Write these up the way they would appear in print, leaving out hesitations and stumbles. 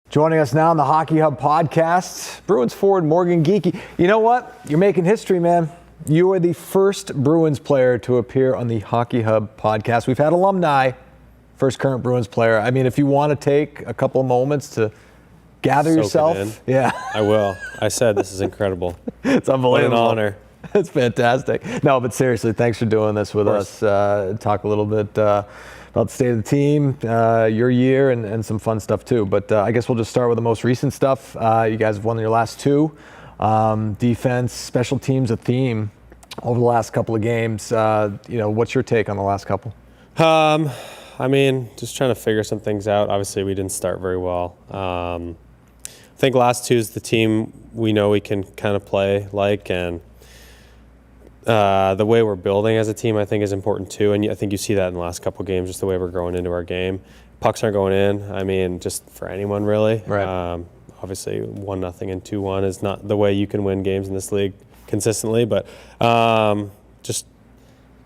Joining us now on the Hockey Hub podcast, Bruins forward Morgan Geekie. You know what? You're making history, man. You are the first Bruins player to appear on the Hockey Hub podcast. We've had alumni, first current Bruins player. I mean, if you want to take a couple of moments to gather yourself. Yeah. I will. I said this is incredible. It's unbelievable. What an honor. It's fantastic. No, but seriously, thanks for doing this with us. Talk a little bit about the state of the team, your year, and some fun stuff too. But I guess we'll just start with the most recent stuff. You guys have won your last two. Defense, special teams, a theme over the last couple of games. What's your take on the last couple? I mean, just trying to figure some things out. Obviously, we didn't start very well. I think last two is the team we know we can kind of play like, and the way we're building as a team, I think, is important too. And I think you see that in the last couple of games, just the way we're growing into our game. Pucks aren't going in. I mean, just for anyone really. Right. Obviously, 1-0 and 2-1 is not the way you can win games in this league consistently. But just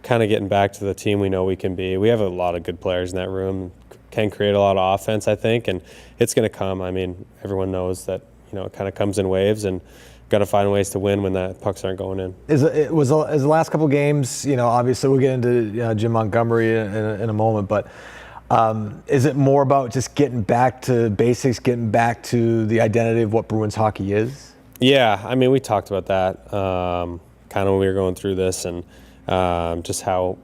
kind of getting back to the team we know we can be. We have a lot of good players in that room. Can create a lot of offense, I think, and it's going to come. I mean, everyone knows that it kind of comes in waves, and got to find ways to win when the pucks aren't going in. Is the last couple games, obviously we'll get into Jim Montgomery in a moment, but is it more about just getting back to basics, getting back to the identity of what Bruins hockey is? Yeah, I mean, we talked about that kind of when we were going through this, and just how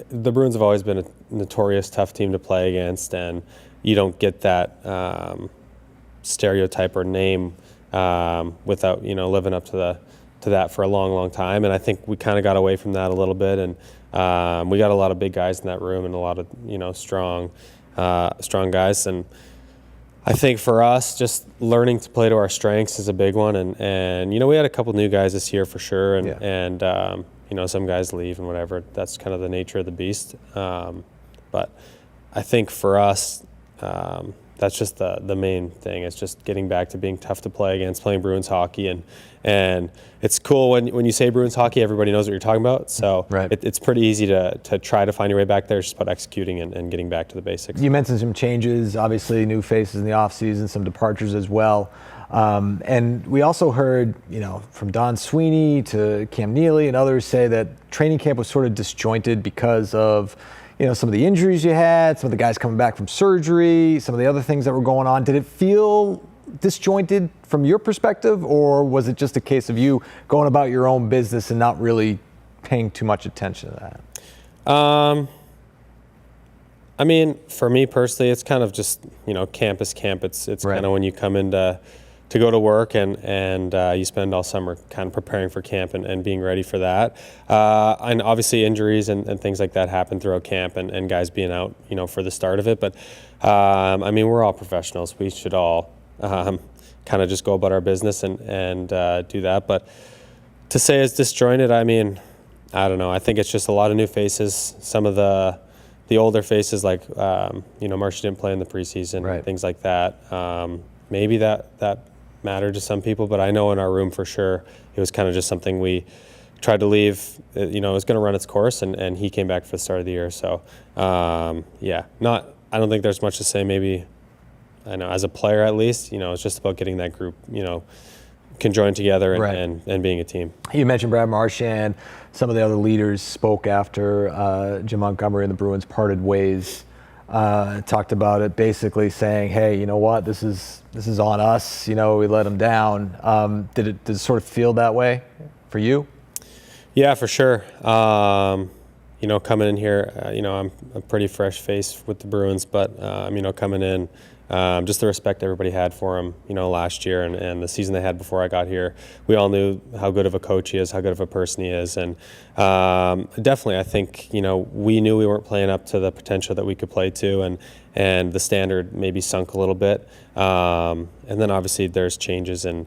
the Bruins have always been a notorious tough team to play against, and you don't get that stereotype or name without living up to that for a long time. And I think we kind of got away from that a little bit, and we got a lot of big guys in that room and a lot of strong guys. And I think for us, just learning to play to our strengths is a big one. And we had a couple new guys this year for sure, and some guys leave and whatever. That's kind of the nature of the beast. But I think for us, that's just the main thing. It's just getting back to being tough to play against, playing Bruins hockey, and it's cool when you say Bruins hockey, everybody knows what you're talking about. So right. It's pretty easy to try to find your way back there. It's just about executing and getting back to the basics. You mentioned some changes, obviously new faces in the offseason, some departures as well. And we also heard, from Don Sweeney to Cam Neely and others say that training camp was sort of disjointed because of some of the injuries you had, some of the guys coming back from surgery, some of the other things that were going on. Did it feel disjointed from your perspective, or was it just a case of you going about your own business and not really paying too much attention to that? I mean, for me personally, it's kind of just, camp is camp. It's right. Kind of when you come in to go to work and you spend all summer kind of preparing for camp and being ready for that. And obviously injuries and things like that happen throughout camp and guys being out, for the start of it. But, I mean, we're all professionals. We should all kind of just go about our business and do that. But to say it's disjointed, I mean, I don't know. I think it's just a lot of new faces. Some of the older faces, like, Marcia didn't play in the preseason, right. Things like that. Maybe that mattered to some people, but I know in our room for sure it was kind of just something we tried to leave. It was going to run its course, and he came back for the start of the year. So, I don't think there's much to say. Maybe, I know, as a player at least, it's just about getting that group, conjoined together and, right. and being a team. You mentioned Brad Marchand. Some of the other leaders spoke after Jim Montgomery and the Bruins parted ways. Talked about it, basically saying, "Hey, you know what? This is on us. We let them down." Did it sort of feel that way for you? Yeah, for sure. Coming in here, I'm a pretty fresh face with the Bruins, but coming in, just the respect everybody had for him, last year and the season they had before I got here. We all knew how good of a coach he is, how good of a person he is, and definitely I think we knew we weren't playing up to the potential that we could play to, and the standard maybe sunk a little bit, and then obviously there's changes and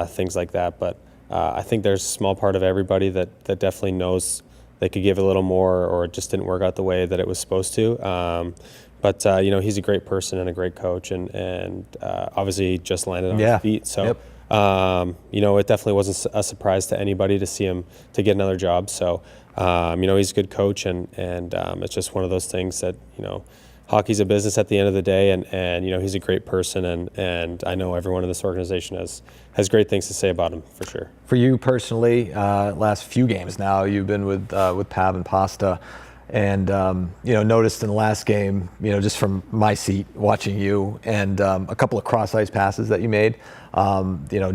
things like that, but I think there's a small part of everybody that definitely knows they could give a little more, or it just didn't work out the way that it was supposed to. But he's a great person and a great coach, and obviously he just landed on his feet. So, yep. It definitely wasn't a surprise to anybody to see him to get another job. So, he's a good coach, and it's just one of those things that hockey's a business at the end of the day, and he's a great person, and I know everyone in this organization has great things to say about him for sure. For you personally, last few games now, you've been with Pav and Pasta, and noticed in the last game, just from my seat watching you, and a couple of cross ice passes that you made,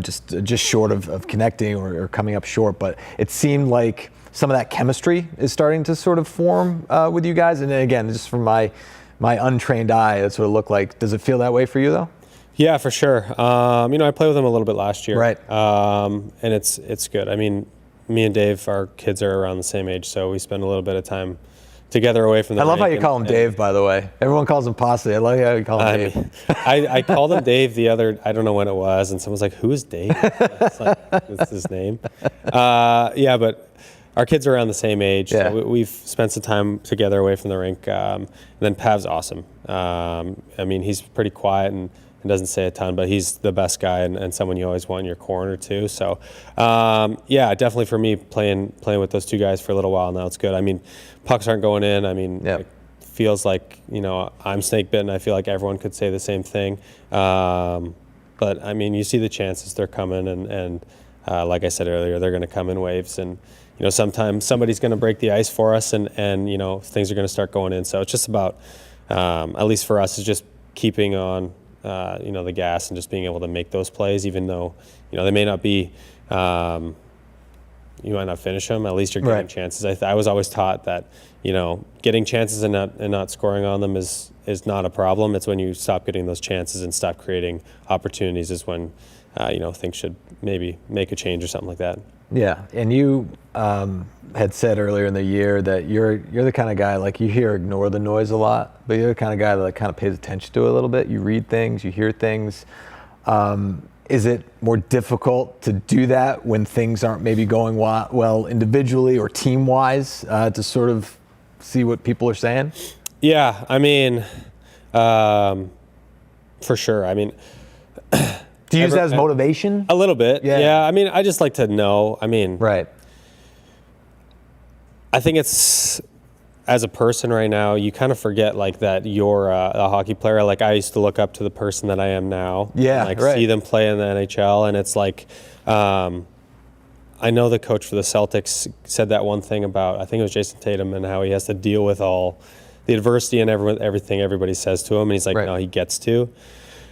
just short of connecting or coming up short, but it seemed like some of that chemistry is starting to sort of form with you guys. And then again, just from my untrained eye, it sort of looked like. Does it feel that way for you though? Yeah, for sure. I played with him a little bit last year, right? And it's good. I mean, me and Dave, our kids are around the same age, so we spend a little bit of time together away from the. I love how you call him Dave, by the way. Everyone calls him Pasta. I love how you call him Dave. I called him Dave I don't know when it was, and someone was like, "Who is Dave?" It's his name. But our kids are around the same age, so we've spent some time together away from the rink. And then Pav's awesome. He's pretty quiet and doesn't say a ton, but he's the best guy and someone you always want in your corner too. So, definitely for me, playing with those two guys for a little while now, it's good. I mean, pucks aren't going in. I mean, it feels like, I'm snake bitten. I feel like everyone could say the same thing. But I mean, you see the chances, they're coming, and like I said earlier, they're going to come in waves, and sometimes somebody's going to break the ice for us, and things are going to start going in. So it's just about, at least for us, is just keeping on the gas and just being able to make those plays, even though they may not be, you might not finish them. At least you're getting chances. I was always taught that getting chances and not scoring on them is not a problem. It's when you stop getting those chances and stop creating opportunities is when things should maybe make a change or something like that. Yeah, and you had said earlier in the year that you're the kind of guy, like, you ignore the noise a lot, but you're the kind of guy that kind of pays attention to it a little bit. You read things, you hear things. Is it more difficult to do that when things aren't maybe going well individually or team-wise, to sort of see what people are saying? Yeah, I mean, for sure. I mean, do you use that as motivation? A little bit, yeah. I mean, I just like to know. I mean, I think it's, as a person right now, you kind of forget like that you're a hockey player. Like, I used to look up to the person that I am now. Yeah, and, see them play in the NHL, and it's like, I know the coach for the Celtics said that one thing about, I think it was Jason Tatum, and how he has to deal with all the adversity and everything everybody says to him, and he's like, no, he gets to.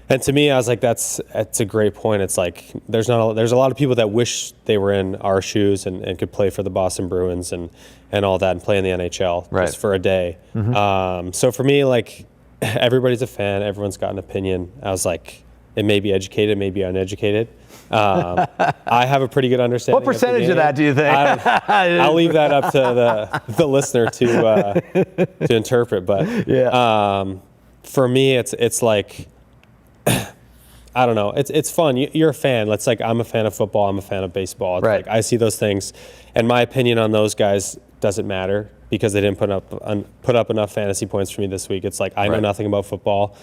And to me, I was like, that's a great point. It's like there's a lot of people that wish they were in our shoes and could play for the Boston Bruins and all that and play in the NHL just for a day. Mm-hmm. So for me, like, everybody's a fan. Everyone's got an opinion. I was like, it may be educated, may be uneducated. I have a pretty good understanding. What percentage of that do you think? I'll leave that up to the listener to interpret. But for me, it's like, I don't know. It's fun. You're a fan. It's like, I'm a fan of football. I'm a fan of baseball. It's like, I see those things, and my opinion on those guys doesn't matter because they didn't put up enough fantasy points for me this week. It's like, I know nothing about football.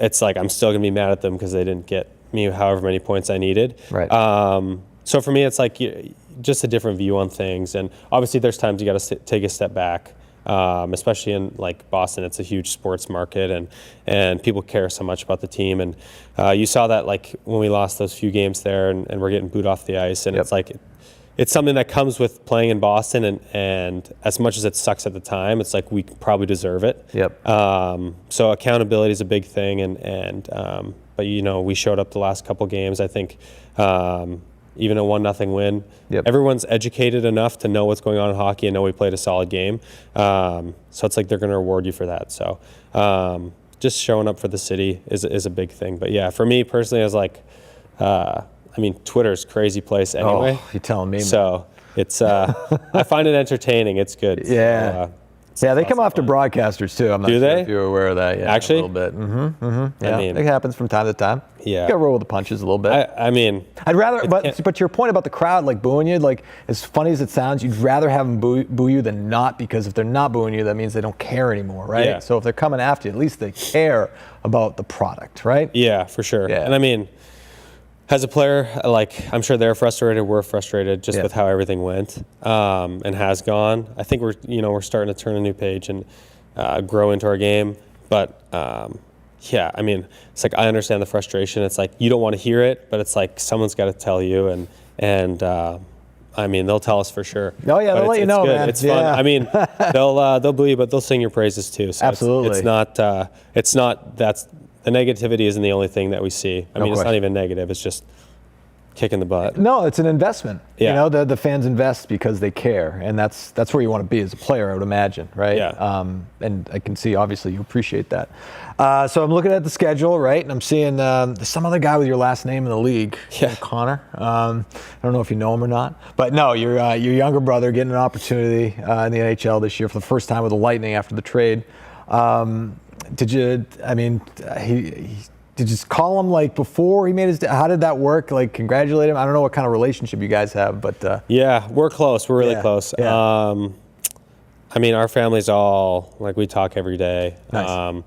It's like, I'm still gonna be mad at them because they didn't get me however many points I needed. So for me, it's like just a different view on things, and obviously there's times you got to take a step back. Especially in like Boston, it's a huge sports market, and people care so much about the team. And you saw that like when we lost those few games there, and we're getting booed off the ice. And it's like, it's something that comes with playing in Boston. And as much as it sucks at the time, it's like we probably deserve it. So accountability is a big thing. But we showed up the last couple games. I think even a 1-0 win. Everyone's educated enough to know what's going on in hockey and know we played a solid game. So it's like they're going to reward you for that. So just showing up for the city is a big thing. But yeah, for me personally, I was like, Twitter's a crazy place anyway. Oh, you're telling me. So it's, I find it entertaining. It's good. So, they come after broadcasters too. I'm not sure if you're aware of that. Yeah, actually, a little bit. Yeah, it happens from time to time. Yeah, you got to roll with the punches a little bit. I'd rather, but to your point about the crowd like booing you, like, as funny as it sounds, you'd rather have them boo you than not, because if they're not booing you, that means they don't care anymore, right? Yeah. So if they're coming after you, at least they care about the product, right? Yeah, for sure. Yeah. And as a player, like, I'm sure they're frustrated. We're frustrated just with how everything went and has gone. I think we're starting to turn a new page and grow into our game. But yeah, I mean, it's like I understand the frustration. It's like you don't want to hear it, but it's like someone's got to tell you, and I mean, they'll tell us for sure. Oh yeah, they'll let you know, good. man. It's fun. I mean, they'll boo you, but they'll sing your praises too. So Absolutely. It's not that's the negativity isn't the only thing that we see. I mean, it's not even negative. It's just kicking the butt. No, it's an investment. Yeah. You know, the fans invest because they care, and that's where you want to be as a player, I would imagine, right? Yeah. And I can see, obviously, you appreciate that. So I'm looking at the schedule, right, and I'm seeing some other guy with your last name in the league, Connor. I don't know if you know him or not, but no, your younger brother getting an opportunity in the NHL this year for the first time with the Lightning after the trade. Did you? I mean, did you just call him like before he made his? How did that work? Like congratulate him. I don't know what kind of relationship you guys have, but yeah, we're close. We're really close. Yeah. I mean, our family's all like we talk every day. Nice.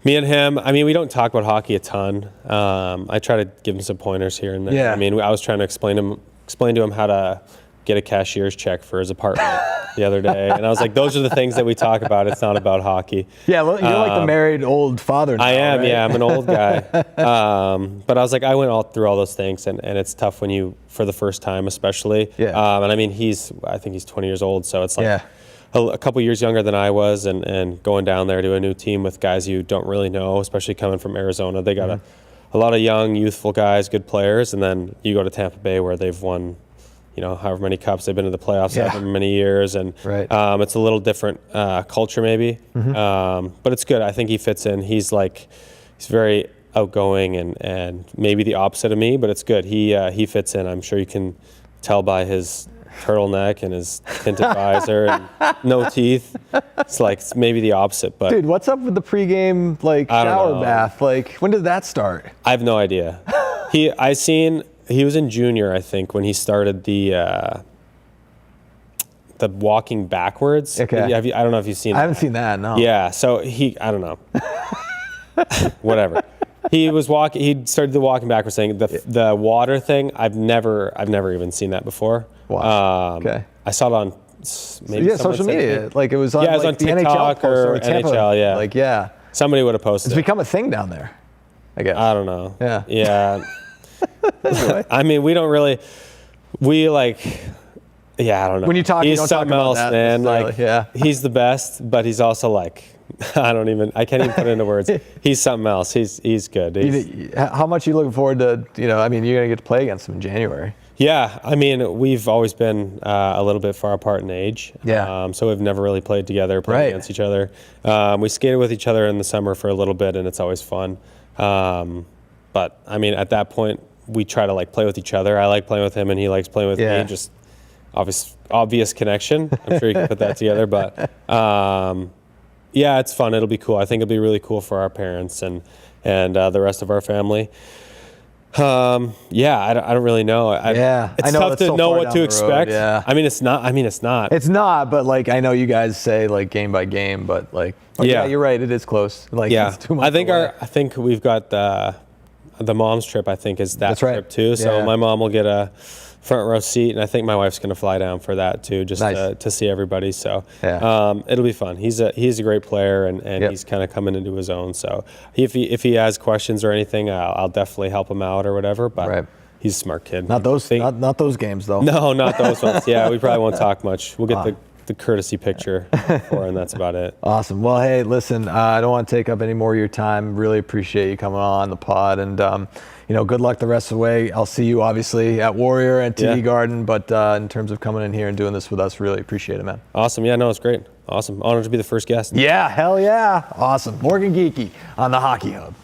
Me and him. I mean, we don't talk about hockey a ton. I try to give him some pointers here and there. Yeah. I mean, I was trying to explain to him how to get a cashier's check for his apartment the other day, and I was like, those are the things that we talk about. It's not about hockey. Yeah, well, you're like the married old father now, I am, right? yeah, I'm an old guy. But I was like, I went through all those things, and it's tough when you, for the first time especially. Yeah. And I mean, I think he's 20 years old, so it's like Yeah. a couple years younger than I was, and going down there to a new team with guys you don't really know, especially coming from Arizona. They got a lot of young, youthful guys, good players, and then you go to Tampa Bay where they've won, however many cups, they've been to the playoffs however many years, and it's a little different culture maybe, but it's good. I think he fits in. He's very outgoing and maybe the opposite of me, but it's good. He fits in. I'm sure you can tell by his turtleneck and his tinted visor and no teeth. It's like maybe the opposite, but dude, what's up with the pregame shower bath? Like, when did that start? I have no idea. He was in junior, I think, when he started the walking backwards. Okay. I don't know if you've seen that. I haven't seen that, no. Yeah, so I don't know. Whatever. He started the walking backwards thing. The water thing, I've never even seen that before. Wow. Okay. I saw it on maybe social media. Like it was on, it was on the TikTok NHL or Tampa, NHL, yeah. Somebody would have posted It's become a thing down there, I guess. I don't know. Yeah. Yeah. Anyway. I mean, I don't know. When you talk, he's you don't something talk about else, that man. He's the best, but he's also I can't even put it into words. He's something else. He's good. How much are you looking forward to, I mean, you're going to get to play against him in January. Yeah, I mean, we've always been a little bit far apart in age. Yeah. So we've never really played together, played against each other. We skated with each other in the summer for a little bit, and it's always fun. But I mean, at that point, we try to play with each other. I like playing with him, and he likes playing with me. Just obvious connection. I'm sure you can put that together. But yeah, it's fun. It'll be cool. I think it'll be really cool for our parents and the rest of our family. Yeah, I don't really know. It's tough to know what to expect. Yeah. I mean, it's not. It's not, but I know you guys say game by game, but yeah, you're right. It is close. It's 2 months away. I think we've got the mom's trip. I think is that trip too. So my mom will get a front row seat, and I think my wife's going to fly down for that too, just to see everybody. So it'll be fun. He's a great player, and he's kind of coming into his own. So if he has questions or anything, I'll definitely help him out or whatever. But he's a smart kid. Not those games though. No, not those ones. Yeah, we probably won't talk much. We'll get the courtesy picture for, and that's about it. Awesome. Well, hey, listen, I don't want to take up any more of your time. Really appreciate you coming on the pod, and good luck the rest of the way. I'll see you obviously at Warrior and TD Garden, but in terms of coming in here and doing this with us, really appreciate it, man. Awesome. Yeah, no, it's great. Awesome. Honored to be the first guest. Yeah, hell yeah. Awesome. Morgan Geekie on the Hockey Hub.